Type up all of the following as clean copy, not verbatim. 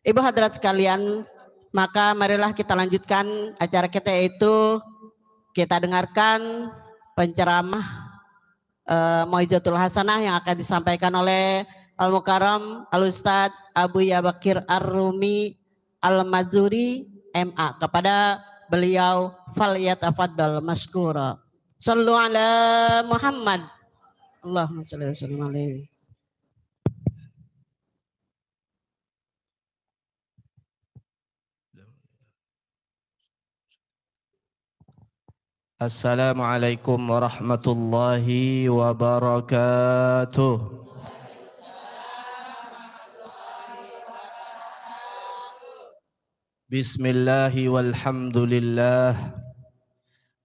Ibu hadirat sekalian, maka marilah kita lanjutkan acara kita, yaitu kita dengarkan penceramah Mau'izatul Hasanah yang akan disampaikan oleh Al-Mukarram Al-Ustadz Abu Yabakir Ar-Rumi Al-Mazuri MA. Kepada beliau falyatafaddal maskura. Sallu ala Muhammad. Allahumma shalli wa sallim alaihi. Assalamualaikum warahmatullahi wabarakatuh. Bismillahi walhamdulillah,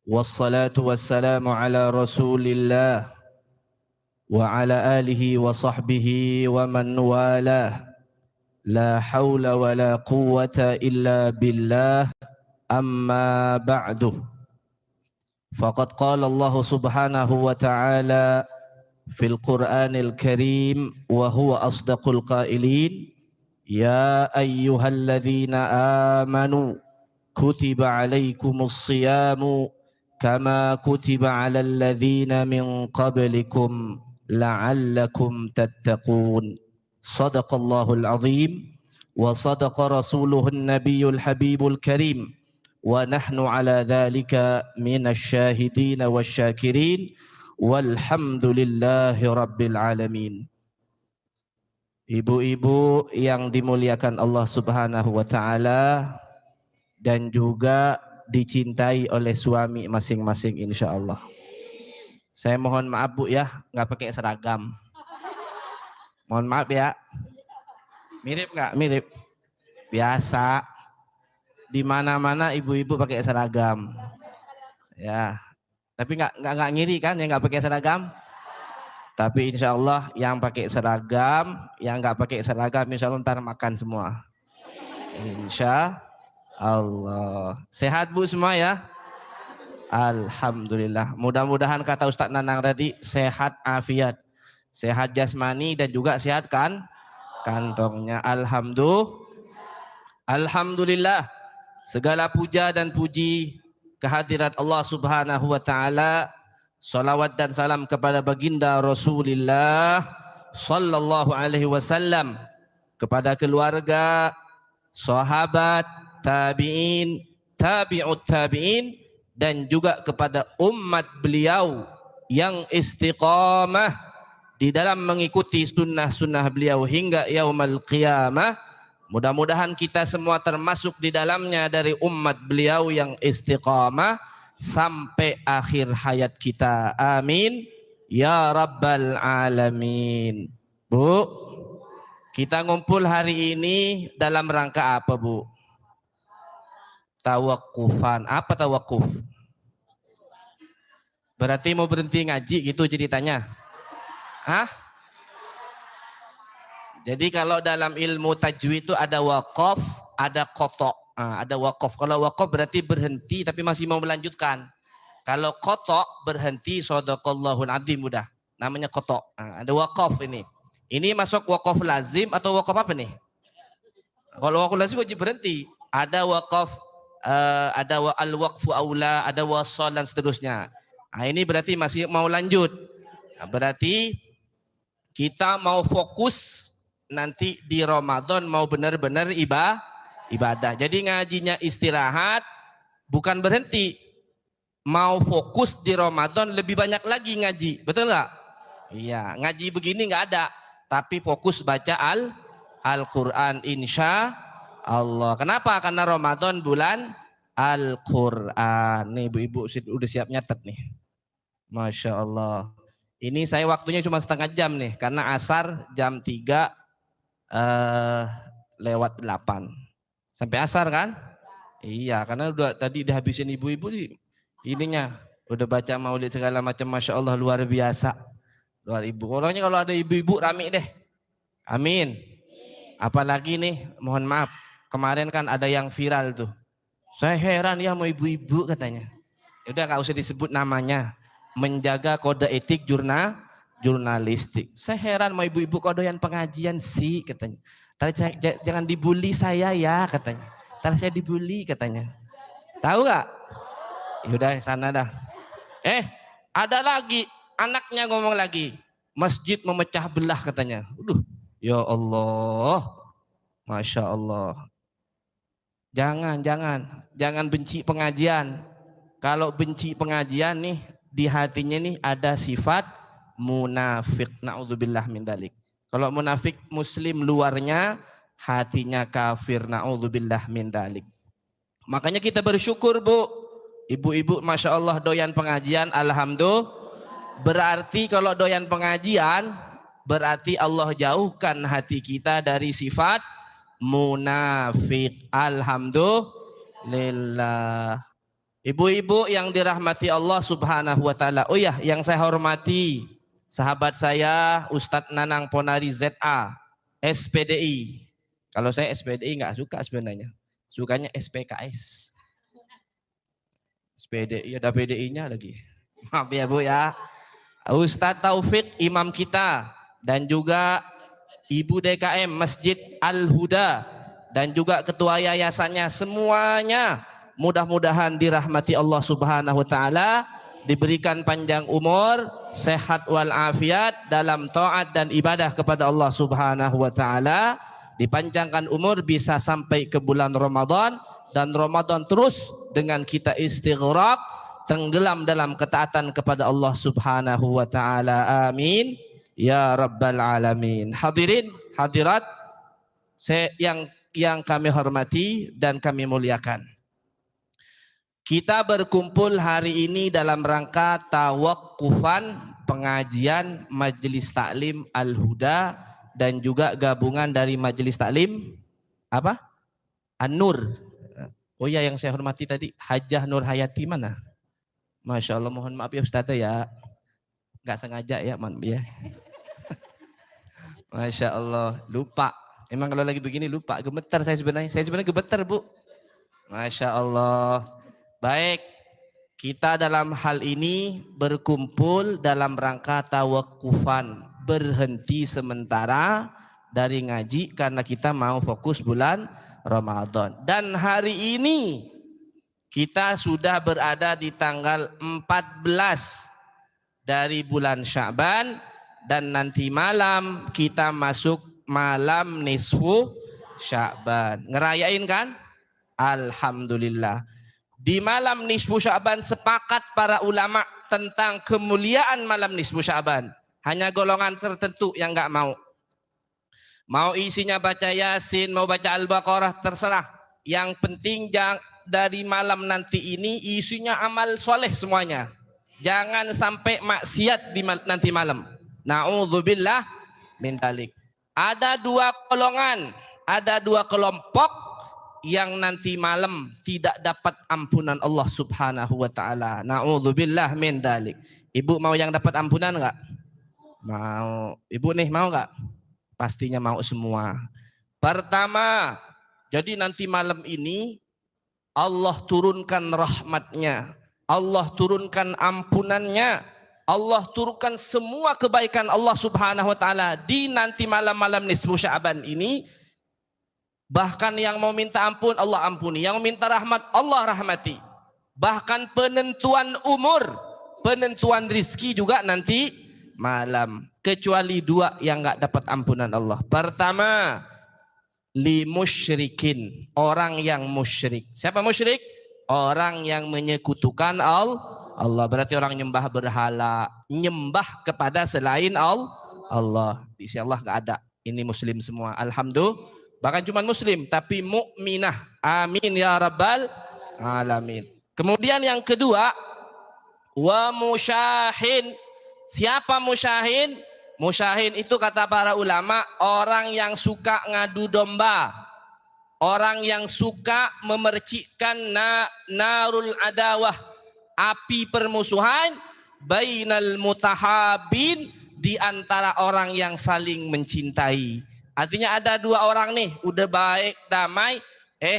wassalatu wassalamu ala rasulillah wa ala alihi wa sahbihi wa man walah. La hawla wa la quwwata illa billah, amma ba'du. Faqad qala Allah subhanahu wa ta'ala fil Qur'anil Karim wa huwa asdaqul qailin, ya ayyuhalladzina amanu kutiba alaikumus siyamu kama kutiba alal ladzina min qablikum la'allakum tattaqun. Sadaqallahul azim wa sadaqa rasuluhun nabiyyul habibul karim. Wa nahnu ala dhalika minasy syahidin wasyakirin walhamdulillahi rabbil alamin. Ibu-ibu yang dimuliakan Allah Subhanahu wa taala dan juga dicintai oleh suami masing-masing insyaallah. Saya mohon maaf Bu ya, nggak pakai seragam. Mohon maaf ya. Mirip nggak? Mirip. Biasa. Di mana-mana ibu-ibu pakai seragam, ya. Tapi nggak ngiri kan yang nggak pakai seragam? Tapi insya Allah yang pakai seragam, yang nggak pakai seragam, insya Allah ntar makan semua. Insya Allah. Sehat Bu semua ya? Alhamdulillah. Mudah-mudahan kata Ustadz Nanang tadi sehat afiat, sehat jasmani dan juga sehat kan kantongnya. Alhamdulillah. Segala puja dan puji kehadirat Allah Subhanahu wa taala. Salawat dan salam kepada baginda Rasulullah sallallahu alaihi wasallam, kepada keluarga, sahabat, tabi'in, tabi'ut tabi'in, dan juga kepada umat beliau yang istiqamah di dalam mengikuti sunnah-sunnah beliau hingga yaumul qiyamah. Mudah-mudahan kita semua termasuk di dalamnya dari umat beliau yang istiqamah sampai akhir hayat kita. Amin ya rabbal alamin. Bu, kita ngumpul hari ini dalam rangka apa Bu? Tawakufan. Apa tawakuf? Berarti mau berhenti ngaji gitu ceritanya? Hah? Jadi kalau dalam ilmu tajwid itu ada waqaf, ada qotok. Ada waqaf. Kalau waqaf berarti berhenti tapi masih mau melanjutkan. Kalau qotok berhenti, shadaqallahul azim udah. Namanya qotok. Ada waqaf ini. Ini masuk waqaf lazim atau waqaf apa nih? Kalau waqaf lazim wajib berhenti. Ada waqaf, ada al-waqfu aula, ada wasal dan seterusnya. Ini berarti masih mau lanjut. Berarti kita mau fokus nanti di Ramadan, mau benar-benar ibadah. Jadi ngajinya istirahat, bukan berhenti. Mau fokus di Ramadan lebih banyak lagi ngaji, betul nggak? Iya, ngaji begini nggak ada, tapi fokus baca Al-Quran insya Allah. Kenapa? Karena Ramadan bulan Al-Quran. Nih ibu-ibu udah siap nyatet nih. Masya Allah. Ini saya waktunya cuma setengah jam nih, karena asar jam 3 lewat 8 sampai asar kan? Iya, karena udah tadi dihabisin ibu-ibu sih ininya, udah baca maulid segala macam. Masya Allah luar biasa, luar ibu. Pokoknya kalau ada ibu-ibu rame deh. Amin. Apalagi nih, mohon maaf, kemarin kan ada yang viral tuh. Saya heran ya mau ibu-ibu katanya. Udah nggak usah disebut namanya. Menjaga kode etik jurnalistik. Saya heran mau ibu-ibu kok doyan pengajian sih katanya. Jangan dibully saya ya katanya. Ntar saya dibully katanya. Tahu nggak? Yaudah sana dah. Ada lagi anaknya ngomong lagi. Masjid memecah belah katanya. Ya Allah. Masya Allah. Jangan benci pengajian. Kalau benci pengajian nih, di hatinya nih ada sifat munafik. Na'udzubillah min dalik. Kalau munafik muslim luarnya, hatinya kafir. Na'udzubillah min dalik. Makanya kita bersyukur Bu. Ibu-ibu Masya Allah doyan pengajian. Alhamdulillah. Berarti kalau doyan pengajian, berarti Allah jauhkan hati kita dari sifat munafik. Alhamdulillah. Ibu-ibu yang dirahmati Allah Subhanahu wa taala. Oh ya, yang saya hormati sahabat saya Ustadz Nanang Ponari ZA, SPDI. Kalau saya SPDI nggak suka sebenarnya. Sukanya SPKS. SPDI ada PDI-nya lagi. Maaf ya Bu ya. Ustadz Taufik imam kita dan juga Ibu DKM Masjid Al-Huda dan juga ketua yayasannya, semuanya mudah-mudahan dirahmati Allah Subhanahu wa taala, diberikan panjang umur, sehat wal afiat dalam taat dan ibadah kepada Allah Subhanahu wa taala, dipanjangkan umur bisa sampai ke bulan Ramadan, dan Ramadan terus dengan kita istighraq, tenggelam dalam ketaatan kepada Allah Subhanahu wa taala. Amin ya rabbal alamin. Hadirin hadirat yang kami hormati dan kami muliakan. Kita berkumpul hari ini dalam rangka tawakufan pengajian Majelis Taklim Al-Huda dan juga gabungan dari Majelis Taklim apa? An-Nur. Oh ya, yang saya hormati tadi Hajah Nur Hayati mana? Masya Allah, mohon maaf ya Ustazah ya, nggak sengaja ya, maaf ya. Masya Allah, lupa. Emang kalau lagi begini lupa, gemetar saya sebenarnya. Saya sebenarnya gemetar Bu. Masya Allah. Baik, kita dalam hal ini berkumpul dalam rangka tawakufan, berhenti sementara dari ngaji karena kita mau fokus bulan Ramadan. Dan hari ini kita sudah berada di tanggal 14 dari bulan Sya'ban, dan nanti malam kita masuk malam nisfu Sya'ban. Ngerayain kan? Alhamdulillah. Di malam nisfu Sya'ban sepakat para ulama tentang kemuliaan malam nisfu Sya'ban. Hanya golongan tertentu yang nggak mau. Mau isinya baca Yasin, mau baca Al-Baqarah, terserah. Yang penting dari malam nanti ini isinya amal soleh semuanya. Jangan sampai maksiat di nanti malam. Na'udzubillah min dzalik. Ada dua golongan, ada dua kelompok yang nanti malam tidak dapat ampunan Allah Subhanahu wa taala. Na'udzubillah min dzalik. Ibu mau yang dapat ampunan enggak? Mau. Ibu nih mau enggak? Pastinya mau semua. Pertama, jadi nanti malam ini Allah turunkan rahmatnya, Allah turunkan ampunannya, Allah turunkan semua kebaikan Allah Subhanahu wa taala di nanti malam-malam nisfu Sya'ban ini. Bahkan yang mau minta ampun Allah ampuni, yang mau minta rahmat Allah rahmati. Bahkan penentuan umur, penentuan rizki juga nanti malam. Kecuali dua yang nggak dapat ampunan Allah. Pertama, li musyrikin, orang yang musyrik. Siapa musyrik? Orang yang menyekutukan Allah. Berarti orang nyembah berhala, nyembah kepada selain Allah. Di sisi Allah nggak ada. Ini muslim semua. Alhamdulillah. Bahkan cuma muslim tapi mukminah. Amin ya rabbal alamin. Kemudian yang kedua, wa musyahin. Siapa musyahin? Musyahin itu kata para ulama orang yang suka ngadu domba, orang yang suka memercikkan narul adawah, api permusuhan bainal mutahabin, di antara orang yang saling mencintai. Artinya ada dua orang nih udah baik damai,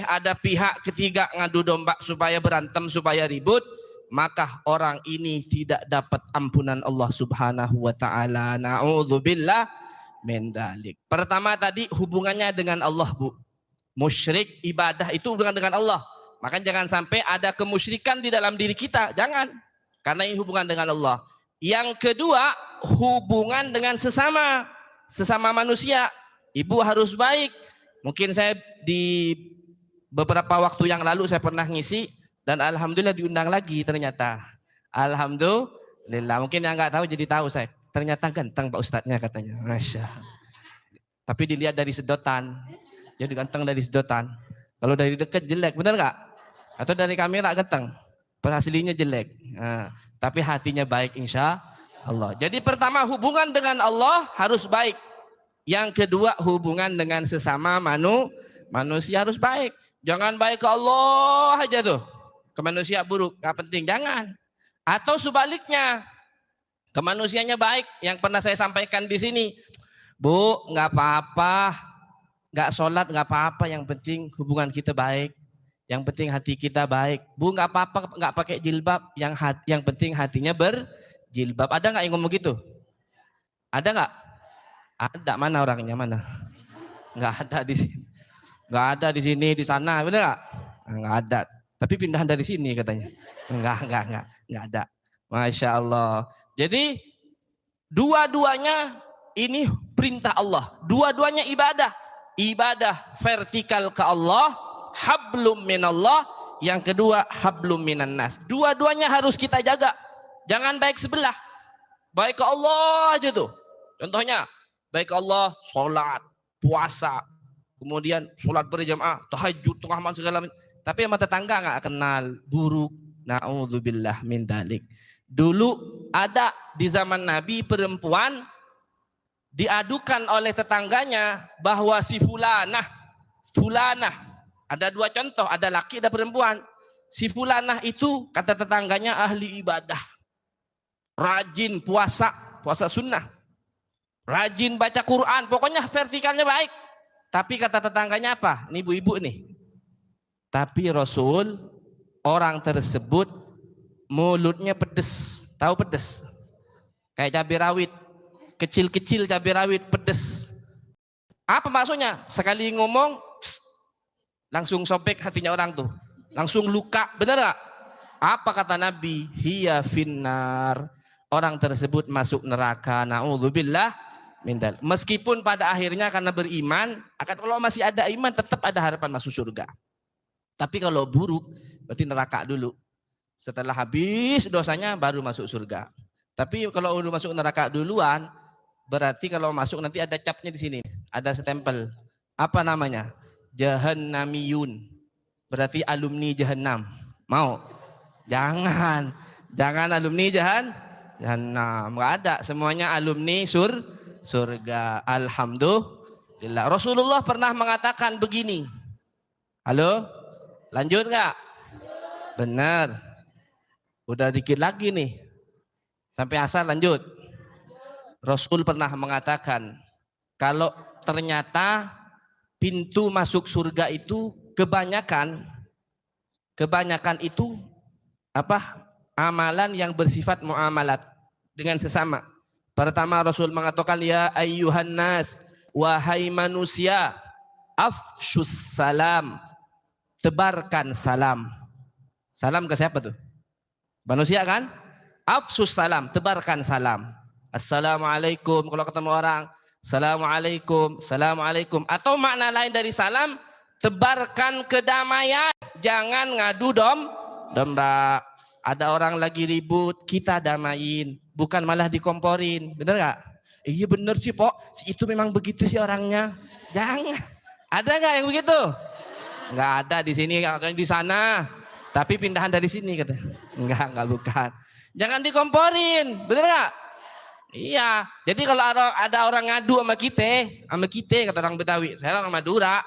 ada pihak ketiga ngadu domba supaya berantem, supaya ribut, maka orang ini tidak dapat ampunan Allah Subhanahu wa taala. Na'udzubillah min dzalik. Pertama tadi hubungannya dengan Allah, Bu. Musyrik ibadah itu hubungan dengan Allah. Maka jangan sampai ada kemusyrikan di dalam diri kita, jangan. Karena ini hubungan dengan Allah. Yang kedua, hubungan dengan sesama manusia. Ibu harus baik. Mungkin saya di beberapa waktu yang lalu saya pernah ngisi dan alhamdulillah diundang lagi ternyata. Alhamdulillah. Mungkin yang nggak tahu jadi tahu saya. Ternyata ganteng Pak Ustadznya katanya. Masya. Tapi dilihat dari sedotan. Jadi ganteng dari sedotan. Kalau dari dekat jelek, benar nggak? Atau dari kamera ganteng? Pas aslinya jelek. Nah, tapi hatinya baik insya Allah. Jadi pertama hubungan dengan Allah harus baik. Yang kedua hubungan dengan sesama manusia harus baik. Jangan baik ke Allah aja tuh. Ke manusia buruk, nggak penting, jangan. Atau sebaliknya, ke manusianya baik. Yang pernah saya sampaikan di sini, Bu, nggak apa-apa, nggak sholat nggak apa-apa. Yang penting hubungan kita baik. Yang penting hati kita baik. Bu, nggak apa-apa, nggak pakai jilbab. Yang penting hatinya berjilbab. Ada nggak yang ngomong gitu? Ada nggak? Ada. Mana orangnya, mana? Nggak ada di sini. Nggak ada di sini, di sana, benar nggak? Nggak ada. Tapi pindahan dari sini katanya. Nggak ada. Masya Allah. Jadi dua-duanya ini perintah Allah. Dua-duanya ibadah. Ibadah vertikal ke Allah, hablum minallah. Yang kedua hablum minan nas. Dua-duanya harus kita jaga. Jangan baik sebelah. Baik ke Allah aja tuh. Contohnya baik ke Allah, sholat, puasa, kemudian sholat berjamaah, tahajud, tengah malam segala macam. Tapi sama tetangga nggak kenal, buruk. Na'udzubillah min dalik. Dulu ada di zaman Nabi perempuan diadukan oleh tetangganya bahwa si fulanah, ada dua contoh, ada laki ada perempuan. Si fulanah itu kata tetangganya ahli ibadah, rajin puasa sunnah, rajin baca Quran, pokoknya vertikalnya baik. Tapi kata tetangganya apa? Ini ibu-ibu nih. Tapi Rasul, orang tersebut mulutnya pedes. Tahu pedes? Kayak cabai rawit. Kecil-kecil cabai rawit pedes. Apa maksudnya? Sekali ngomong, langsung sobek hatinya orang tuh. Langsung luka. Benar gak? Apa kata Nabi? Hiya finnar. Orang tersebut masuk neraka. Na'udzubillah. Meskipun pada akhirnya karena beriman, akan kalau masih ada iman tetap ada harapan masuk surga. Tapi kalau buruk berarti neraka dulu. Setelah habis dosanya baru masuk surga. Tapi kalau udah masuk neraka duluan, berarti kalau masuk nanti ada capnya di sini, ada stempel. Apa namanya? Jahannamiyun. Berarti alumni Jahannam. Mau? Jangan alumni Jahannam. Enggak ada, semuanya alumni surga. Alhamdulillah. Rasulullah pernah mengatakan begini. Halo? Lanjut nggak? Benar. Udah dikit lagi nih. Sampai asar lanjut. Rasul pernah mengatakan, kalau ternyata pintu masuk surga itu kebanyakan itu apa? Amalan yang bersifat muamalat dengan sesama. Pertama Rasul mengatakan, ya ayyuhan nas, wahai manusia, afshus salam, tebarkan salam. Salam ke siapa tuh? Manusia kan? Afshus salam, tebarkan salam. Assalamualaikum, kalau ketemu orang, Assalamualaikum, Assalamualaikum. Atau makna lain dari salam, tebarkan kedamaian, jangan ngadu domba. Ada orang lagi ribut, kita damain, bukan malah dikomporin. Bener gak? Iya bener sih Pok, si itu memang begitu sih orangnya. Jangan. Ada gak yang begitu? Nggak ada di sini, di sana. Tapi pindahan dari sini kata. Enggak bukan. Jangan dikomporin, bener gak? Iya. Jadi kalau ada orang ngadu sama kita kata orang Betawi, saya orang Madura.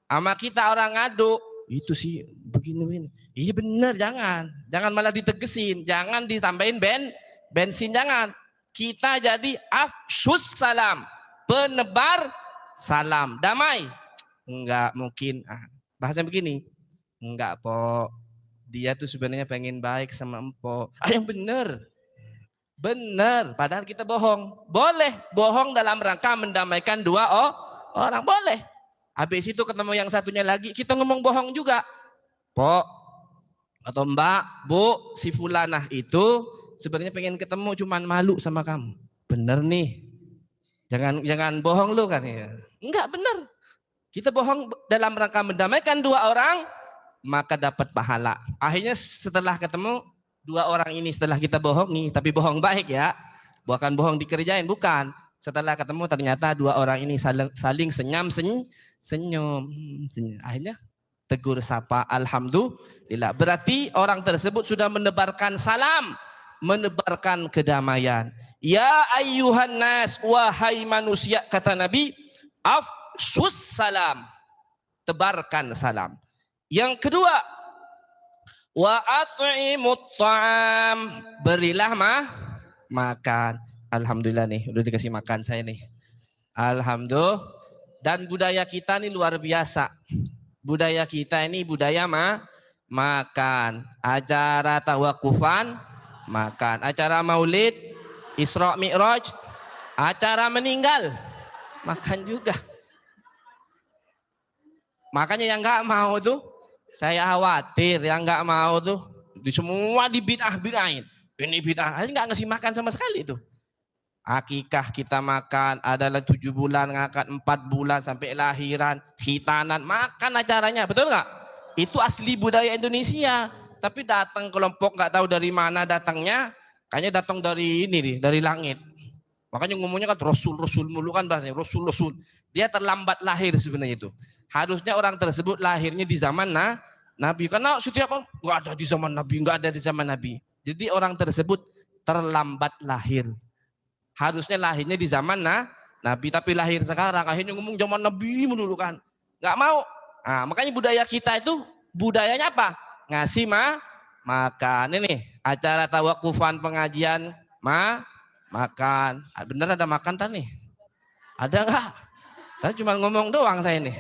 Sama kita orang ngadu, itu sih begini. Iya bener, jangan malah ditegesin, jangan ditambahin bensin, jangan. Kita jadi afshus salam, penebar salam, damai. Enggak mungkin, bahasa begini, enggak Po, dia tuh sebenarnya pengen baik sama Empo. Yang bener, Benar, padahal kita bohong. Boleh bohong dalam rangka mendamaikan dua orang, boleh. Habis itu ketemu yang satunya lagi, kita ngomong bohong juga. Pok atau Mbak, Bu, si fulanah itu sebenarnya pengen ketemu cuman malu sama kamu. Bener nih. Jangan bohong lu kan ya. Enggak benar. Kita bohong dalam rangka mendamaikan dua orang, maka dapat pahala. Akhirnya setelah ketemu dua orang ini, setelah kita bohongi, tapi bohong baik ya, bukan bohong dikerjain, bukan. Setelah ketemu ternyata dua orang ini saling senyum. Akhirnya tegur sapa, alhamdulillah. Berarti orang tersebut sudah menebarkan salam, menebarkan kedamaian. Ya ayyuhan nas, wahai manusia, kata Nabi, afsus salam, tebarkan salam. Yang kedua, wa at'imut ta'am, berilah makan. Alhamdulillah nih, udah dikasih makan saya nih. Alhamdulillah. Dan budaya kita nih luar biasa. Budaya kita ini budaya makan. Acara tawakufan, makan. Acara maulid, Isra Mi'raj, acara meninggal, makan juga. Makanya yang nggak mau tuh, saya khawatir yang nggak mau tuh, di semua dibid'ah-bid'ahin. Ini bid'ah, nggak ngasih makan sama sekali tuh. Akikah kita makan, adalah 7 bulan, ngangkat 4 bulan sampai lahiran, khitanan, makan acaranya, betul nggak? Itu asli budaya Indonesia. Tapi datang kelompok nggak tahu dari mana datangnya, kayaknya datang dari ini nih, dari langit. Makanya ngomongnya kan Rasul mulu kan bahasanya, Rasul. Dia terlambat lahir sebenarnya itu. Harusnya orang tersebut lahirnya di zaman Nabi. Karena setiap orang nggak ada di zaman Nabi, nggak ada di zaman Nabi. Jadi orang tersebut terlambat lahir. Harusnya lahirnya di zaman Nabi, tapi lahir sekarang. Akhirnya ngomong zaman Nabi dulu kan. Nggak mau. Nah, makanya budaya kita itu budayanya apa? Ngasih makan. Ini acara tawakufan pengajian makan. Bener ada makan tadi? Ada nggak? Tadi cuma ngomong doang saya nih.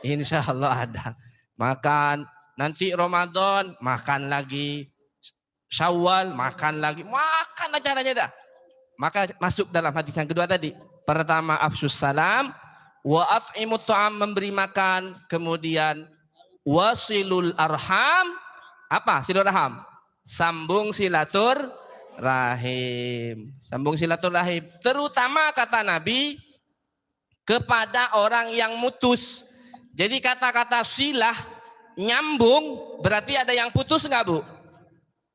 Insya Allah ada. Makan. Nanti Ramadan makan lagi. Syawal makan lagi. Makan acaranya dah. Maka masuk dalam hadis yang kedua tadi. Pertama afsus salam, wa at'imut ta'am, memberi makan, kemudian wasilul arham. Apa? Silul arham. Sambung silaturahim. Sambung silaturahim. Terutama kata Nabi kepada orang yang mutus. Jadi kata-kata silah nyambung berarti ada yang putus enggak, Bu?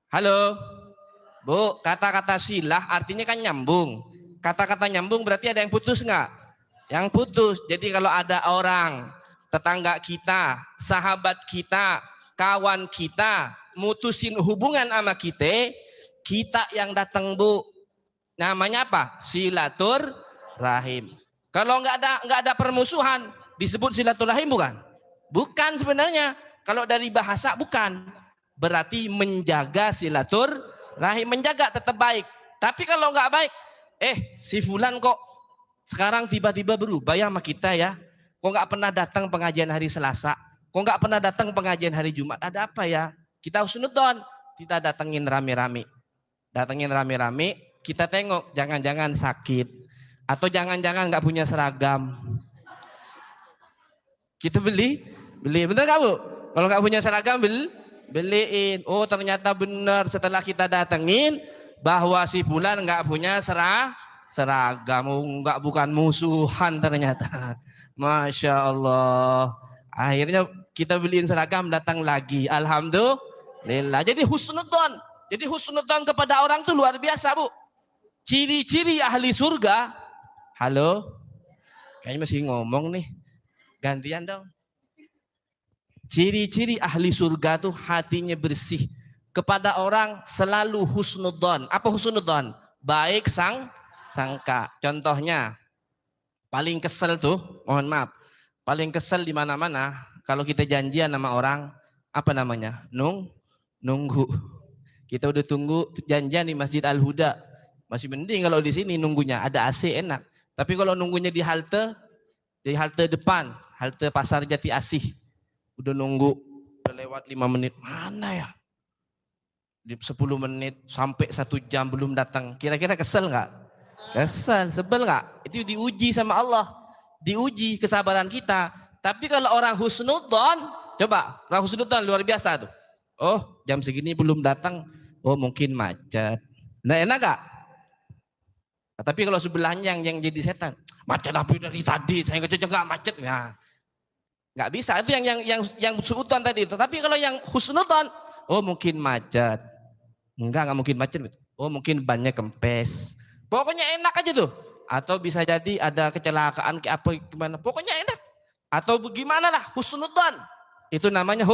Halo? Bu, kata-kata silah artinya kan nyambung. Kata-kata nyambung berarti ada yang putus enggak? Yang putus. Jadi kalau ada orang, tetangga kita, sahabat kita, kawan kita, mutusin hubungan sama kita yang datang, Bu. Namanya apa? Silaturahim. Kalau nggak ada permusuhan, disebut silaturahim bukan? Bukan sebenarnya. Kalau dari bahasa bukan. Berarti menjaga silaturahim. Menjaga tetap baik. Tapi kalau nggak baik, si fulan kok sekarang tiba-tiba berubah ya sama kita ya. Kok nggak pernah datang pengajian hari Selasa? Kok nggak pernah datang pengajian hari Jumat? Ada apa ya? Kita husnudon. Kita datengin rame-rame. Kita tengok jangan-jangan sakit. Atau jangan-jangan nggak punya seragam. Kita beli. Bener nggak, Bu? Kalau nggak punya seragam beliin. Oh ternyata benar setelah kita datengin bahwa si fulan nggak punya seragam. Bukan musuhan ternyata. Masya Allah. Akhirnya kita beliin seragam, datang lagi. Alhamdulillah. Jadi husnudon. Kepada orang itu luar biasa, Bu. Ciri-ciri ahli surga. Halo? Kayaknya masih ngomong nih. Gantian dong. Ciri-ciri ahli surga tuh hatinya bersih. Kepada orang selalu husnudon. Apa husnudon? Baik sangka. Contohnya, paling kesel tuh, mohon maaf. Paling kesel di mana-mana kalau kita janjian sama orang, apa namanya? Nunggu. Kita udah tunggu janjian di Masjid Al-Huda. Masih mending kalau di sini nunggunya ada AC enak. Tapi kalau nunggunya di halte depan, halte Pasar Jati Asih. Udah nunggu, udah lewat 5 menit. Mana ya? di 10 menit sampai 1 jam belum datang. Kira-kira kesel nggak? Kesel, sebel nggak? Itu diuji sama Allah, diuji kesabaran kita. Tapi kalau orang husnudzon, coba orang husnudzon luar biasa tuh. Oh, jam segini belum datang. Oh, mungkin macet. Nah, enak gak? Nah, tapi kalau sebelahnya yang jadi setan, macet apa dari tadi? Saya nggak macet ya. Nggak bisa. Itu yang suudzon tadi itu. Tapi kalau yang husnudzon, oh mungkin macet. Enggak mungkin macet. Oh mungkin bannya kempes. Pokoknya enak aja tuh. Atau bisa jadi ada kecelakaan kayak apa gimana. Pokoknya enak. Atau bagaimana lah husnudzon. Itu namanya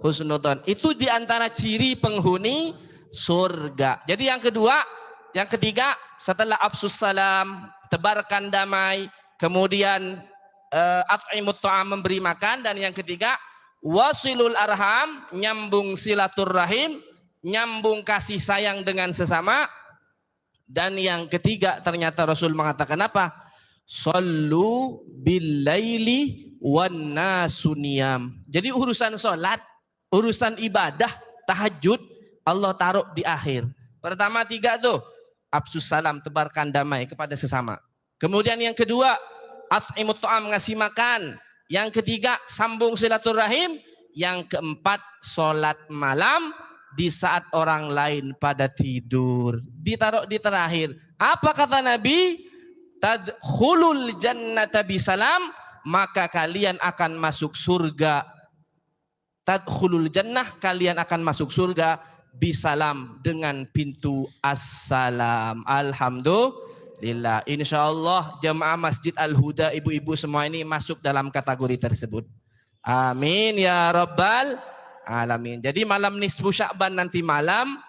husnudzon. Itu diantara ciri penghuni surga. Jadi yang ketiga setelah afsus salam, tebarkan damai, kemudian at'imut ta'am, memberi makan, dan yang ketiga wasilul arham, nyambung silaturrahim, nyambung kasih sayang dengan sesama. Dan yang ketiga ternyata Rasul mengatakan apa? Sallu billaili wan nasu niyam. Jadi urusan sholat, urusan ibadah, tahajud Allah taruh di akhir. Pertama 3 tuh, afsus salam, tebarkan damai kepada sesama. Kemudian yang kedua, at'imut ta'am, ngasih makan. Yang ketiga, sambung silaturahim. Yang keempat, sholat malam di saat orang lain pada tidur. Ditaruh di terakhir. Apa kata Nabi? Tadkhulul jannata bisalam, maka kalian akan masuk surga. Tadkhulul jannah, kalian akan masuk surga bisalam, dengan pintu assalam. Alhamdulillah. Insyaallah jemaah Masjid Al-Huda, ibu-ibu semua ini masuk dalam kategori tersebut. Amin ya rabbal alamin. Jadi malam nisfu Sya'ban nanti malam,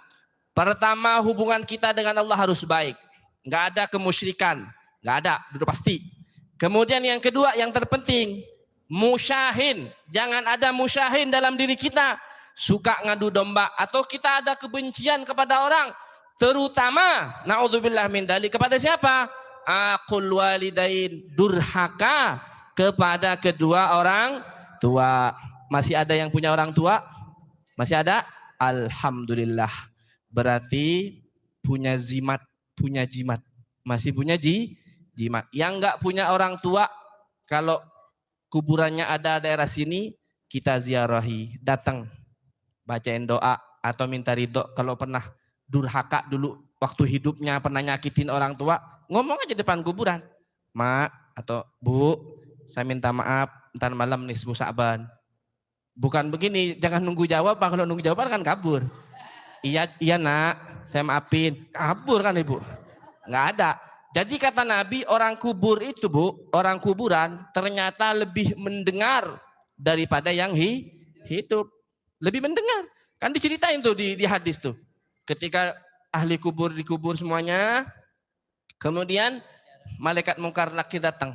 pertama hubungan kita dengan Allah harus baik. Nggak ada kemusyrikan, nggak ada, sudah pasti. Kemudian yang kedua, yang terpenting, musyahin. Jangan ada musyahin dalam diri kita. Suka ngadu domba atau kita ada kebencian kepada orang, terutama naudzubillah min dzalik, kepada siapa? Aqul walidain, durhaka kepada kedua orang tua. Masih ada yang punya orang tua? Masih ada? Alhamdulillah. Berarti punya jimat, masih punya jimat. Yang enggak punya orang tua, kalau kuburannya ada daerah sini, kita ziarahi, datang, bacain doa atau minta ridho. Kalau pernah durhaka dulu waktu hidupnya, pernah nyakitin orang tua, ngomong aja depan kuburan, Mak atau Bu, saya minta maaf, ntar malam nisfu Sya'ban. Bukan begini, jangan nunggu jawaban. Kalau nunggu jawaban kan kabur. Iya nak, saya maafin. Kabur kan ibu. Nggak ada. Jadi kata Nabi, orang kubur itu bu, orang kuburan ternyata lebih mendengar daripada yang hidup. Lebih mendengar. Kan diceritain tuh di hadis tuh. Ketika ahli kubur dikubur semuanya, kemudian malaikat mungkar nakir datang.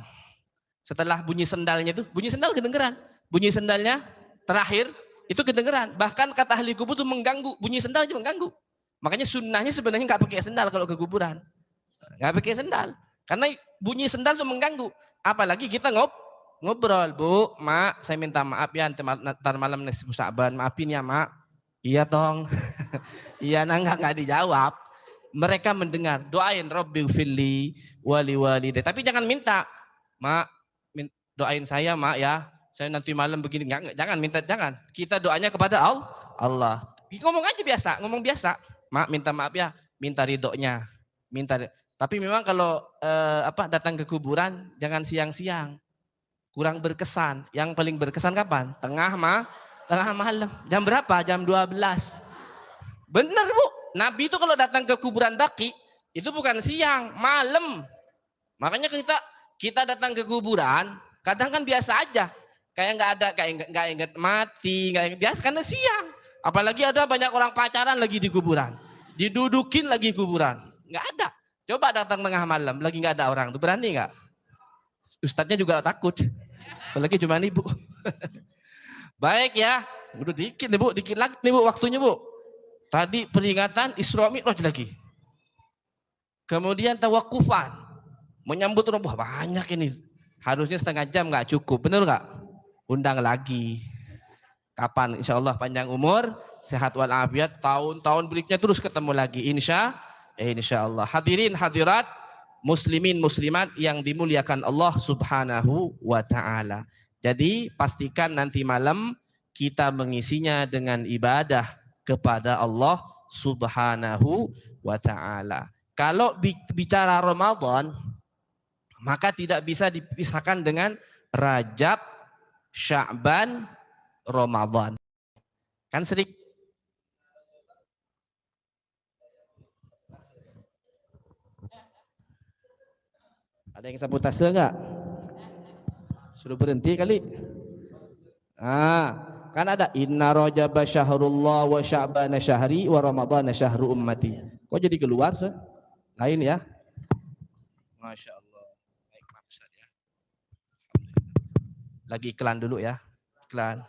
Setelah bunyi sendalnya tuh, bunyi sendal kedengeran. Bunyi sendalnya terakhir itu kedengeran. Bahkan kata ahli kubur itu mengganggu, bunyi sendal aja mengganggu. Makanya sunnahnya sebenarnya nggak pakai sendal kalau ke kuburan, nggak pakai sendal, karena bunyi sendal itu mengganggu. Apalagi kita ngobrol, Bu, Mak, saya minta maaf ya, ntar malam nisfu Sya'ban, maafin ya Mak. Iya tong, iya nggak dijawab. Mereka mendengar, doain Robbi fili wali walidayya. Tapi jangan minta, Mak, doain saya Mak ya. Saya nanti malam begini, jangan minta, jangan. Kita doanya kepada Allah. Ngomong aja biasa, ngomong biasa. Mak minta maaf ya, minta ridhonya, Tapi memang kalau datang ke kuburan jangan siang-siang, kurang berkesan. Yang paling berkesan kapan? Tengah malam. Jam berapa? Jam 12. Bener Bu. Nabi itu kalau datang ke kuburan Baqi itu bukan siang, malam. Makanya kita datang ke kuburan kadang kan biasa aja. Kayak nggak ingat mati, nggak biasa karena siang. Apalagi ada banyak orang pacaran lagi di kuburan, didudukin lagi kuburan, nggak ada. Coba datang tengah malam, lagi nggak ada orang, tuh berani nggak? Ustadznya juga takut, apalagi cuma ibu. Baik ya, udah dikit nih Bu, dikit lagi nih Bu waktunya Bu. Tadi peringatan Isra Mi'raj lagi. Kemudian tawakufan, menyambut roboh banyak ini. Harusnya setengah jam nggak cukup, benar nggak? Undang lagi. Kapan? Insya Allah panjang umur, sehat walafiat, tahun-tahun berikutnya terus ketemu lagi. Insya Allah. Hadirin hadirat, muslimin muslimat yang dimuliakan Allah Subhanahu wa taala. Jadi pastikan nanti malam kita mengisinya dengan ibadah kepada Allah Subhanahu wa taala. Kalau bicara Ramadan, maka tidak bisa dipisahkan dengan Rajab, Sya'ban, Ramadan. Kan sering ada yang sabotase enggak? Suruh berhenti kali. Kan ada inna rajaba syahrullah wa sya'bana syahri wa ramadhana syahru ummati. Kok jadi keluar sih? Lain ya. Masya Allah. Baik, maksud ya. Lagi iklan dulu ya. Iklan.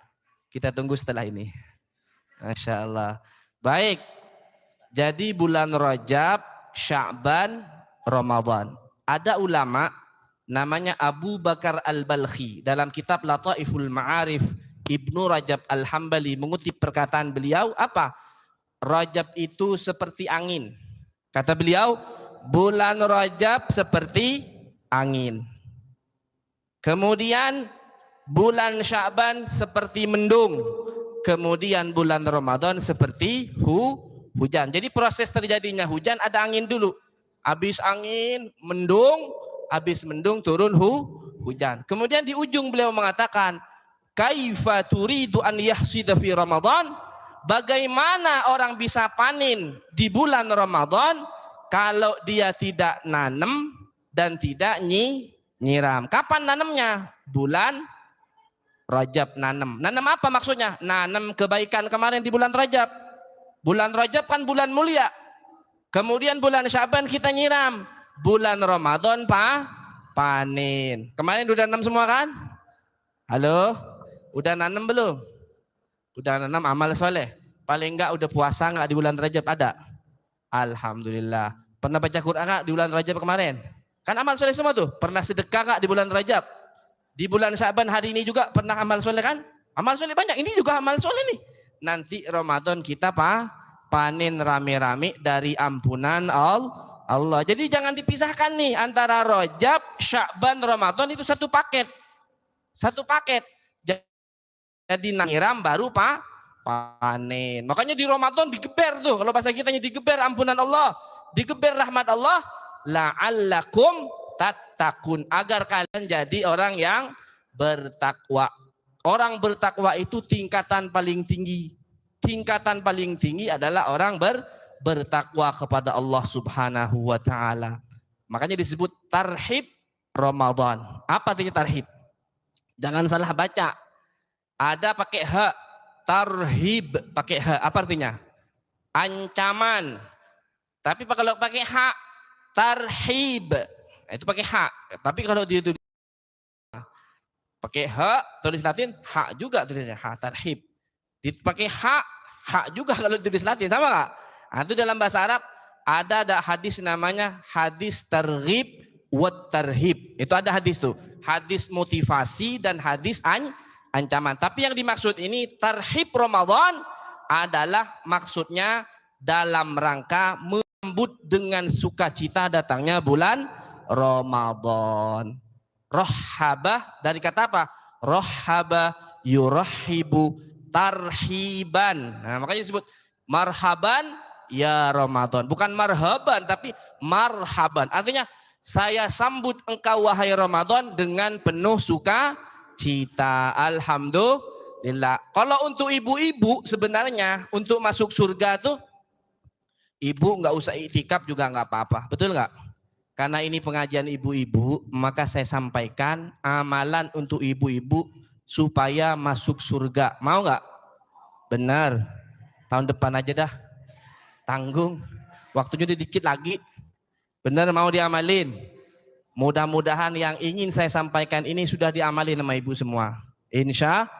Kita tunggu setelah ini. Masya Allah. Baik. Jadi bulan Rajab, Sya'ban, Ramadan. Ada ulama namanya Abu Bakar Al-Balkhi dalam kitab Lataiful Ma'arif Ibnu Rajab Al-Hambali mengutip perkataan beliau apa? Rajab itu seperti angin. Kata beliau, bulan Rajab seperti angin. Kemudian bulan Sya'ban seperti mendung. Kemudian bulan Ramadan seperti hujan. Jadi proses terjadinya hujan ada angin dulu. Habis angin, mendung, habis mendung turun hujan. Kemudian di ujung beliau mengatakan, kaifa turidu an yahsida fi Ramadan? Bagaimana orang bisa panen di bulan Ramadan kalau dia tidak nanam dan tidak nyiram? Kapan nanamnya? Bulan Rajab nanam. Nanam apa maksudnya? Nanam kebaikan kemarin di bulan Rajab. Bulan Rajab kan bulan mulia. Kemudian bulan Sya'ban kita nyiram. Bulan Ramadan panen. Kemarin udah nanam semua kan? Halo? Udah nanam belum? Udah nanam amal soleh. Paling enggak udah puasa enggak di bulan Rajab ada? Alhamdulillah. Pernah baca Quran enggak di bulan Rajab kemarin? Kan amal soleh semua tuh. Pernah sedekah enggak di bulan Rajab? Di bulan Sya'ban hari ini juga pernah amal soleh kan? Amal soleh banyak. Ini juga amal soleh nih. Nanti Ramadan kita panen rame-rame dari ampunan Allah. Jadi jangan dipisahkan nih antara Rajab, Sya'ban, Ramadan itu satu paket. Satu paket. Jadi nyiram baru panen. Makanya di Ramadan digeber tuh. Kalau bahasa kitanya digeber ampunan Allah. Digeber rahmat Allah. La'allakum tattaqun. Agar kalian jadi orang yang bertakwa. Orang bertakwa itu tingkatan paling tinggi. Tingkatan paling tinggi adalah orang bertakwa kepada Allah Subhanahu wa taala. Makanya disebut tarhib Ramadan. Apa artinya tarhib? Jangan salah baca. Ada pakai ha, tarhib pakai ha. Apa artinya? Ancaman. Tapi kalau pakai ha, tarhib. Itu pakai ha. Tapi kalau dia tulis pakai ha, tulis Latin ha juga tulisnya ha, tarhib. Dipakai ha juga kalau tulis Latin, sama nggak? Nah, itu dalam bahasa Arab ada hadis namanya hadis targhib wa tarhib. Itu ada hadis tuh, hadis motivasi dan hadis ancaman. Tapi yang dimaksud ini tarhib Ramadan adalah maksudnya dalam rangka menyambut dengan sukacita datangnya bulan Ramadan. Rohabah dari kata apa? Rohaba yurahibu tarhiban. Nah, makanya disebut marhaban ya Ramadan. Bukan marhaban tapi marhaban. Artinya saya sambut engkau wahai Ramadan dengan penuh sukacita. Alhamdulillah. Kalau untuk ibu-ibu sebenarnya untuk masuk surga tuh ibu nggak usah iktikaf juga nggak apa-apa. Betul nggak? Karena ini pengajian ibu-ibu, maka saya sampaikan amalan untuk ibu-ibu supaya masuk surga. Mau nggak? Benar. Tahun depan aja dah. Tanggung. Waktunya dikit lagi. Benar mau diamalin. Mudah-mudahan yang ingin saya sampaikan ini sudah diamalin sama ibu semua. Insya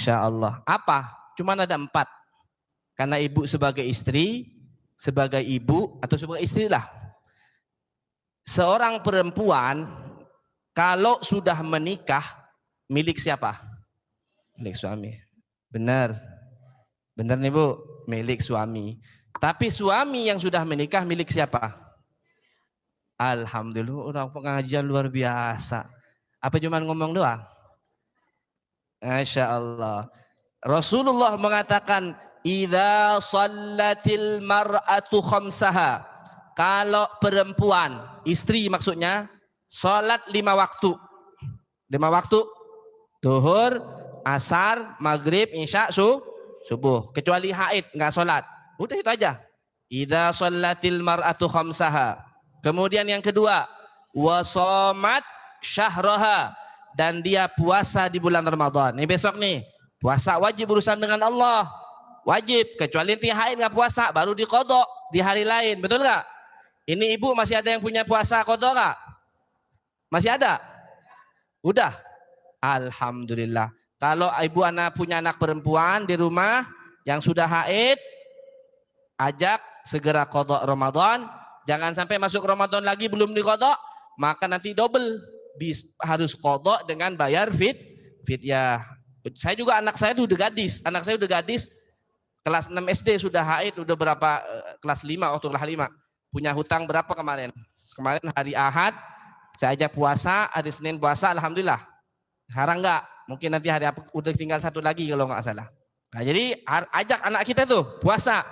Allah. Apa? Cuma ada 4. Karena ibu sebagai istri, sebagai ibu atau sebagai istri lah. Seorang perempuan kalau sudah menikah milik siapa? Milik suami. Benar. Benar nih Bu, milik suami. Tapi suami yang sudah menikah milik siapa? Alhamdulillah, orang pengajian luar biasa. Apa cuma ngomong doang? Masya Allah. Rasulullah mengatakan, idza shallatil mar'atu khamsaha. Kalau perempuan, istri maksudnya, sholat 5 waktu. 5 waktu, duhur, asar, maghrib, isya, subuh. Kecuali haid, nggak sholat. Udah itu aja. Idza shallatil mar'atu khamsaha. Kemudian yang kedua, wasomat syahraha. Dan dia puasa di bulan Ramadan. Ini besok nih, puasa wajib urusan dengan Allah. Wajib, kecuali nanti haid nggak puasa, baru diqodok di hari lain. Betul nggak? Ini ibu masih ada yang punya puasa qodok nggak? Masih ada? Udah? Alhamdulillah. Kalau ibu anak punya anak perempuan di rumah yang sudah haid, ajak segera qodok Ramadan. Jangan sampai masuk Ramadan lagi belum diqodok, maka nanti double. Harus qodok dengan bayar fidyah. Saya juga anak saya itu udah gadis. Anak saya udah gadis kelas 6 SD sudah haid, udah berapa kelas 5 waktu kelas 5. Punya hutang berapa kemarin? Kemarin hari Ahad saya ajak puasa, hari Senin puasa, alhamdulillah. Sekarang enggak, mungkin nanti hari apa udah tinggal satu lagi kalau enggak salah. Nah, jadi ajak anak kita tuh puasa.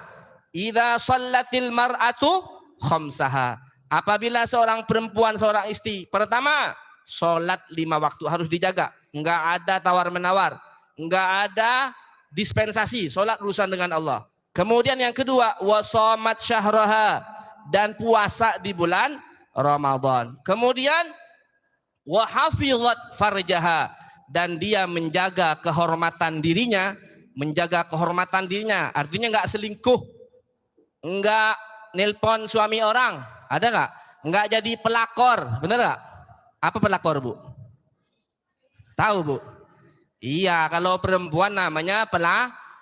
Idza shallatil mar'atu khamsaha. Apabila seorang perempuan, seorang istri, pertama sholat 5 waktu harus dijaga. Enggak ada tawar-menawar, enggak ada dispensasi, sholat urusan dengan Allah. Kemudian yang kedua, wasomat syahraha, dan puasa di bulan Ramadan. Kemudian wahafizat farjaha, dan dia menjaga kehormatan dirinya, artinya enggak selingkuh, enggak nelpon suami orang, ada enggak? Enggak jadi pelakor, bener enggak? Apa pelakor Bu? Tahu Bu? Iya, kalau perempuan namanya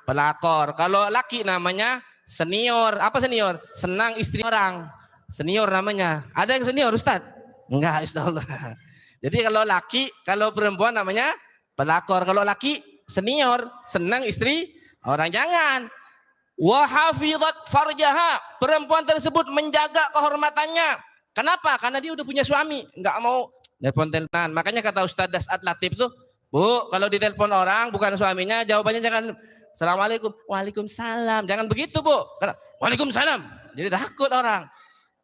pelakor. Kalau laki namanya senior. Apa senior? Senang istri orang. Senior namanya. Ada yang senior Ustaz? Enggak, insyaallah. Jadi kalau laki, kalau perempuan namanya pelakor. Kalau laki senior, senang istri orang. Jangan. Wa hafizat farjaha. Perempuan tersebut menjaga kehormatannya. Kenapa? Karena dia udah punya suami, enggak mau telepon-teleponan. Makanya kata Ustaz Dasat Latif tuh, Bu, kalau ditelepon orang bukan suaminya, jawabannya jangan Assalamualaikum, Waalaikumsalam. Jangan begitu, Bu. Karena Waalaikumsalam. Jadi takut orang.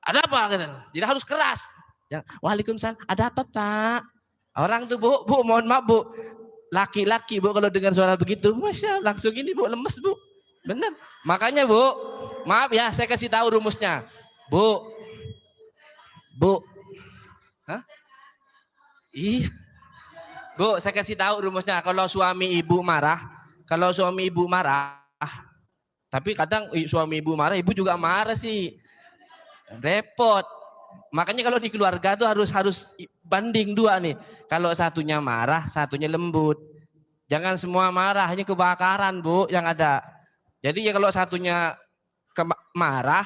Ada apa? Jadi harus keras. Waalaikumsalam. Ada apa, Pak? Orang tuh, Bu, mohon maaf, Bu. Laki-laki, Bu, kalau dengar suara begitu, Masya Allah, langsung ini, Bu, lemes, Bu. Benar. Makanya, Bu, maaf ya, saya kasih tahu rumusnya. Bu. Hah? Iya. Bu, saya kasih tahu rumusnya. Kalau suami ibu marah, tapi kadang suami ibu marah, ibu juga marah sih. Repot. Makanya kalau di keluarga tuh harus banding dua nih. Kalau satunya marah, satunya lembut. Jangan semua marah, hanya kebakaran, Bu, yang ada. Jadi ya kalau satunya marah,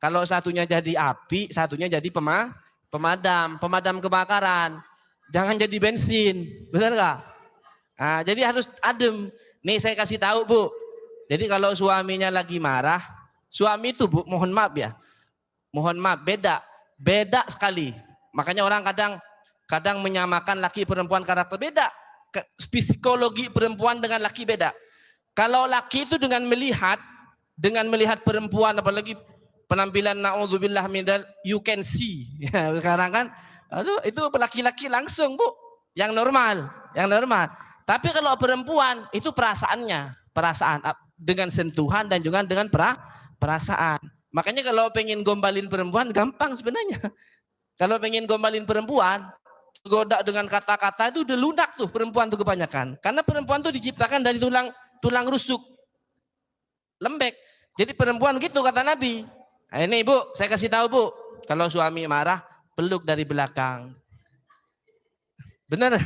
kalau satunya jadi api, satunya jadi pemadam kebakaran. Jangan jadi bensin, benar nggak? Nah, jadi harus adem. Nih saya kasih tahu, Bu. Jadi kalau suaminya lagi marah, suami itu, Bu, mohon maaf ya, beda sekali. Makanya orang kadang menyamakan laki perempuan karakter beda. Psikologi perempuan dengan laki beda. Kalau laki itu dengan melihat perempuan, apalagi penampilan naudzubillah minal, you can see. Ya, sekarang kan, aduh, itu laki-laki langsung, Bu, yang normal. Tapi kalau perempuan itu perasaan dengan sentuhan dan juga dengan perasaan. Makanya kalau pengen gombalin perempuan gampang sebenarnya. Kalau pengen gombalin perempuan, goda dengan kata-kata itu udah lunak tuh perempuan tuh kebanyakan. Karena perempuan tuh diciptakan dari tulang rusuk, lembek. Jadi perempuan gitu kata Nabi. Nah, ini Bu, saya kasih tahu, Bu, kalau suami marah, peluk dari belakang. Benar?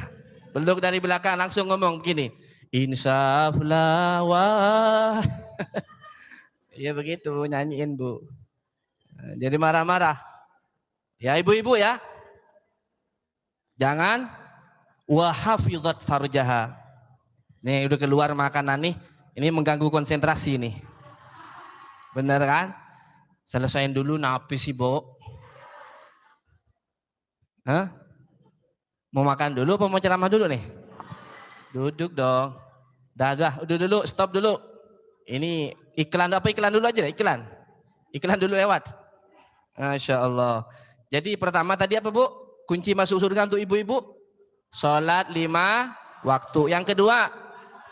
Peluk dari belakang, langsung ngomong gini, insaflah wah. Ya begitu, nyanyiin, Bu. Jadi marah-marah. Ya ibu-ibu ya. Jangan wahafizat farjaha. Nih udah keluar makanan nih. Ini mengganggu konsentrasi nih. Bener kan? Selesaiin dulu napi sih, Bo. Hah? Mau makan dulu apa mau ceramah dulu nih? Duduk dong. Dah, udah dulu, stop dulu. Ini iklan apa iklan dulu aja, iklan. Iklan dulu lewat. Masya Allah. Jadi pertama tadi apa, Bu? Kunci masuk surga untuk ibu-ibu? Sholat 5 waktu. Yang kedua,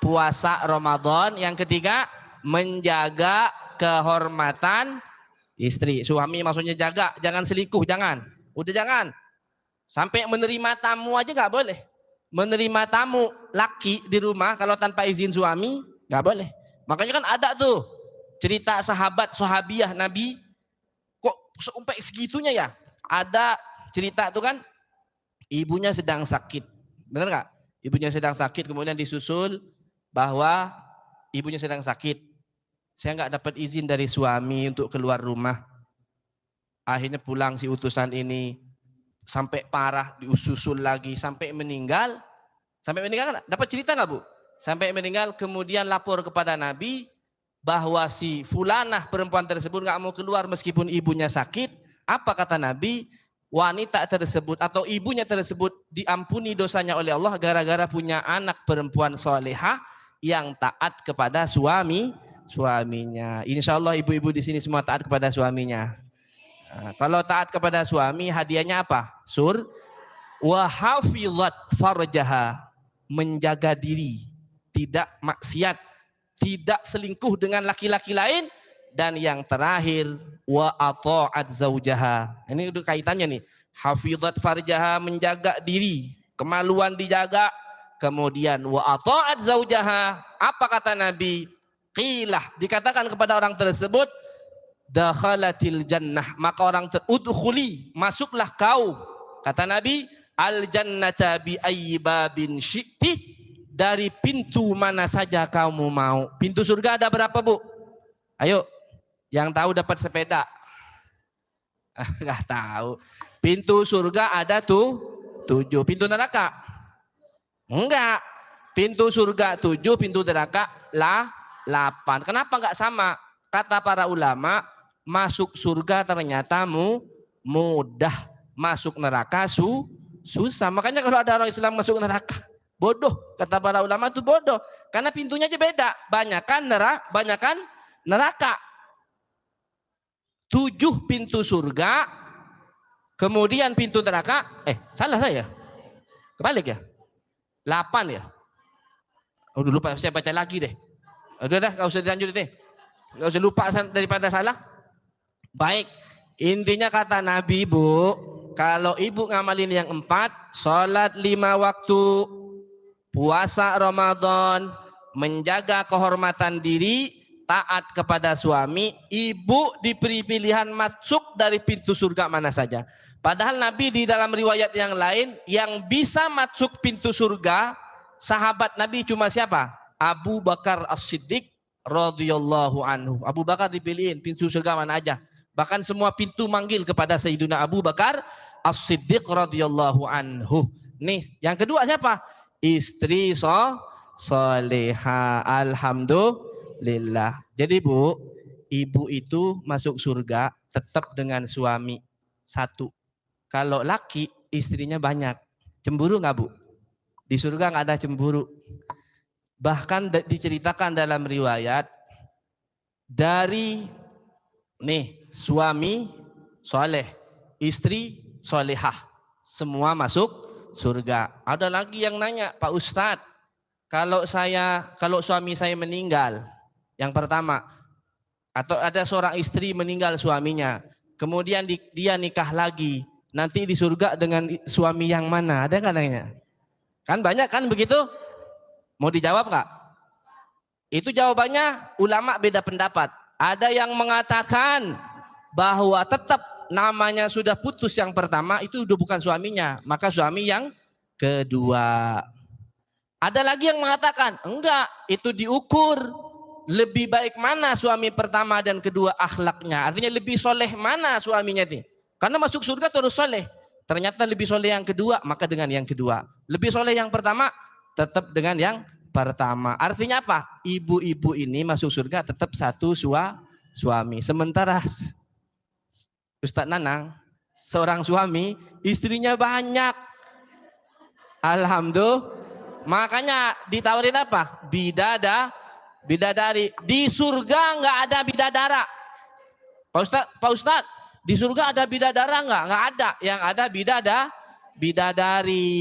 puasa Ramadan. Yang ketiga, menjaga kehormatan istri. Suami maksudnya jaga, jangan selingkuh, jangan. Udah jangan. Sampai menerima tamu aja nggak boleh. Menerima tamu laki di rumah kalau tanpa izin suami nggak boleh. Makanya kan ada tuh cerita sahabat sahabiah Nabi, kok sampai segitunya ya? Ada cerita tuh kan, ibunya sedang sakit, benar nggak? Ibunya sedang sakit, kemudian disusul bahwa ibunya sedang sakit. Saya nggak dapat izin dari suami untuk keluar rumah. Akhirnya pulang si utusan ini. Sampai parah, diususul lagi, sampai meninggal. Sampai meninggal, dapat cerita nggak, Bu? Sampai meninggal, kemudian lapor kepada Nabi bahwa si fulanah perempuan tersebut nggak mau keluar meskipun ibunya sakit. Apa kata Nabi? Wanita tersebut atau ibunya tersebut diampuni dosanya oleh Allah gara-gara punya anak perempuan solehah yang taat kepada suaminya. Insya Allah ibu-ibu di sini semua taat kepada suaminya. Nah, kalau taat kepada suami hadiahnya apa? Wa hafizat farjaha, menjaga diri, tidak maksiat, tidak selingkuh dengan laki-laki lain, dan yang terakhir wa ata'at zaujaha. Ini udah kaitannya nih. Hafizat farjaha, menjaga diri, kemaluan dijaga, kemudian wa ata'at zaujaha. Apa kata Nabi? Qilah, dikatakan kepada orang tersebut, dakhalatil jannah, maka orang udkhuli, masuklah kau, kata Nabi, al jannata bi ayyi babin syi'ti, dari pintu mana saja kamu mau. Pintu surga ada berapa, Bu? Ayo, yang tahu dapat sepeda. Enggak tahu. Pintu surga ada tuh 7. Pintu neraka? Enggak. Pintu surga 7, pintu neraka 8. Kenapa enggak sama? Kata para ulama, masuk surga ternyata mudah, masuk neraka susah. Makanya kalau ada orang Islam masuk neraka, bodoh. Kata para ulama itu bodoh, karena pintunya aja beda. Banyakan neraka. 7 pintu surga, kemudian pintu neraka. Salah saya, kebalik ya. 8 ya. Udah lupa, saya baca lagi deh. Udah dah, gak usah dilanjut deh. Gak usah lupa daripada salah. Baik, intinya kata Nabi, Bu, kalau ibu ngamalin yang 4, sholat 5 waktu, puasa Ramadan, menjaga kehormatan diri, taat kepada suami, ibu diberi pilihan masuk dari pintu surga mana saja. Padahal Nabi di dalam riwayat yang lain, yang bisa masuk pintu surga, sahabat Nabi cuma siapa? Abu Bakar As-Siddiq radhiyallahu anhu. Abu Bakar dipilihin pintu surga mana aja. Bahkan semua pintu manggil kepada Sayyidina Abu Bakar As-Siddiq radhiyallahu anhu. Nih, yang kedua siapa? Istri soleha. Alhamdulillah. Jadi, Bu, ibu itu masuk surga tetap dengan suami satu. Kalau laki, istrinya banyak. Cemburu nggak, Bu? Di surga nggak ada cemburu. Bahkan diceritakan dalam riwayat dari suami soleh, istri solehah, semua masuk surga. Ada lagi yang nanya, Pak Ustadz, kalau suami saya meninggal, yang pertama, atau ada seorang istri meninggal suaminya, kemudian dia nikah lagi, nanti di surga dengan suami yang mana? Ada nggak nanya? Kan banyak kan begitu? Mau dijawab nggak? Itu jawabannya ulama beda pendapat. Ada yang mengatakan bahwa tetap namanya sudah putus yang pertama, itu udah bukan suaminya, maka suami yang kedua. Ada lagi yang mengatakan enggak, itu diukur lebih baik mana suami pertama dan kedua akhlaknya. Artinya lebih soleh mana suaminya itu. Karena masuk surga terus soleh. Ternyata lebih soleh yang kedua, maka dengan yang kedua. Lebih soleh yang pertama, tetap dengan yang pertama. Artinya apa? Ibu-ibu ini masuk surga tetap satu suami. Sementara Ustadz Nanang, seorang suami, istrinya banyak. Alhamdulillah. Makanya ditawarin apa? Bidadari. Di surga nggak ada bidadara. Pak Ustadz, di surga ada bidadara nggak? Nggak ada. Yang ada bidadari.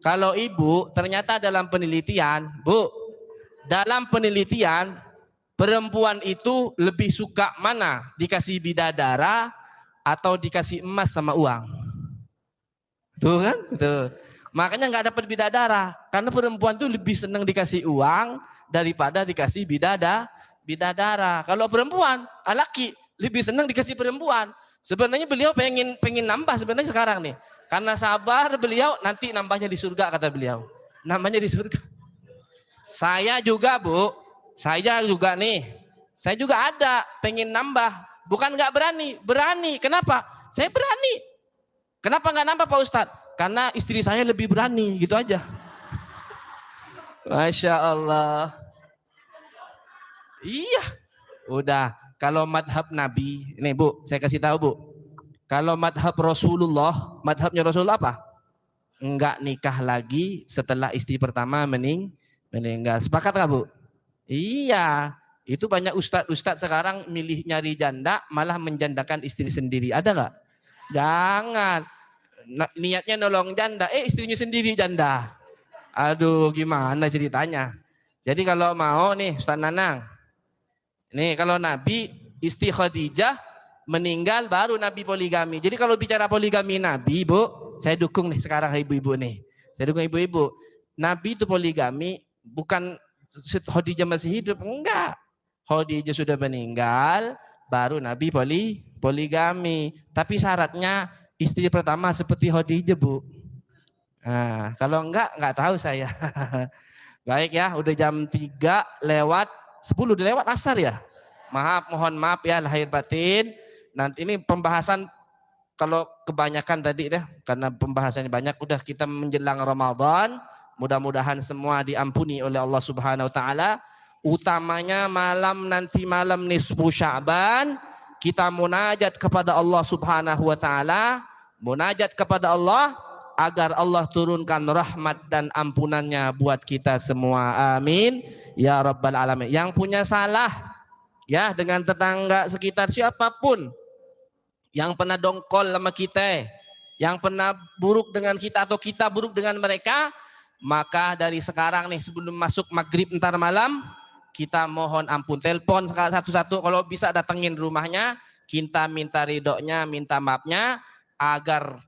Kalau ibu, ternyata dalam penelitian, Bu, dalam penelitian perempuan itu lebih suka mana? Dikasih bidadara atau dikasih emas sama uang? Tuh kan? Tuh. Makanya nggak dapat bidadara, karena perempuan tuh lebih senang dikasih uang daripada dikasih bidadara. Kalau perempuan, laki lebih senang dikasih perempuan. Sebenarnya beliau pengen nambah sebenarnya sekarang nih, karena sabar beliau nanti nambahnya di surga kata beliau. Nambahnya di surga. Saya juga Bu, saya juga ada pengen nambah. Bukan nggak berani. Kenapa? Saya berani. Kenapa nggak nambah Pak Ustadz? Karena istri saya lebih berani, gitu aja. Masya Allah. Iya. Udah, kalau madhab Nabi, nih Bu, saya kasih tahu Bu. Kalau madhab Rasulullah, madhabnya Rasulullah apa? Enggak nikah lagi setelah istri pertama meninggal. Sepakat nggak Bu? Iya. Itu banyak ustadz sekarang milih nyari janda, malah menjandakan istri sendiri. Ada nggak? Jangan. Niatnya nolong janda, istrinya sendiri janda. Aduh, gimana ceritanya? Jadi kalau mau nih Ustaz Nanang, nih kalau Nabi istri Khadijah meninggal baru Nabi poligami. Jadi kalau bicara poligami Nabi, Bu, saya dukung nih sekarang ibu-ibu nih. Saya dukung ibu-ibu. Nabi itu poligami bukan Khadijah masih hidup, enggak. Khadijah sudah meninggal, baru Nabi poligami. Tapi syaratnya istri pertama seperti Khadijah Bu. Nah, kalau enggak tahu saya. Baik ya, udah jam 3 lewat 10 udah lewat asar ya. Mohon maaf ya lahir batin. Nanti ini pembahasan kalau kebanyakan tadi deh, karena pembahasannya banyak, udah kita menjelang Ramadan. Mudah-mudahan semua diampuni oleh Allah Subhanahu wa taala. Utamanya malam nisfu Sya'ban, kita munajat kepada Allah Subhanahu wa taala, munajat kepada Allah agar Allah turunkan rahmat dan ampunannya buat kita semua. Amin ya rabbal alamin. Yang punya salah ya dengan tetangga sekitar siapapun, yang pernah dongkol sama kita, yang pernah buruk dengan kita atau kita buruk dengan mereka, maka dari sekarang nih sebelum masuk maghrib ntar malam, kita mohon ampun, telepon satu-satu, kalau bisa datengin rumahnya, kita minta ridhonya, minta maafnya, agar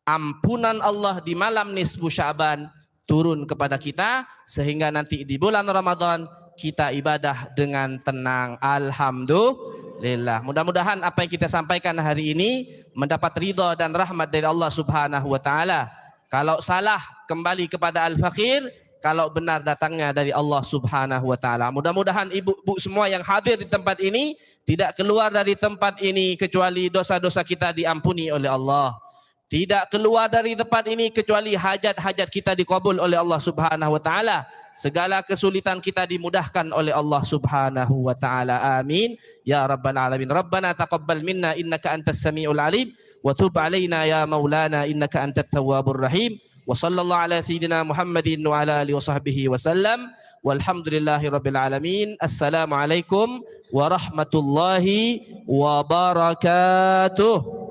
ampunan Allah di malam nisfu Sya'ban turun kepada kita, sehingga nanti di bulan Ramadan kita ibadah dengan tenang. Alhamdulillah. Mudah-mudahan apa yang kita sampaikan hari ini mendapat ridho dan rahmat dari Allah Subhanahu wa taala. Kalau salah kembali kepada Al-Fakir, kalau benar datangnya dari Allah Subhanahu wa taala. Mudah-mudahan ibu-ibu semua yang hadir di tempat ini tidak keluar dari tempat ini kecuali dosa-dosa kita diampuni oleh Allah. Tidak keluar dari tempat ini kecuali hajat-hajat kita dikabul oleh Allah Subhanahu wa taala. Segala kesulitan kita dimudahkan oleh Allah Subhanahu wa taala. Amin ya rabbal alamin. Rabbana taqabbal minna innaka antas samiul alim wa tub alaina ya maulana innaka antat tawwabur rahim. Wa sallallahu ala sayyidina Muhammadin wa ala alihi wa sahbihi wa sallam. Walhamdulillahi rabbil alamin. Assalamualaikum warahmatullahi wabarakatuh.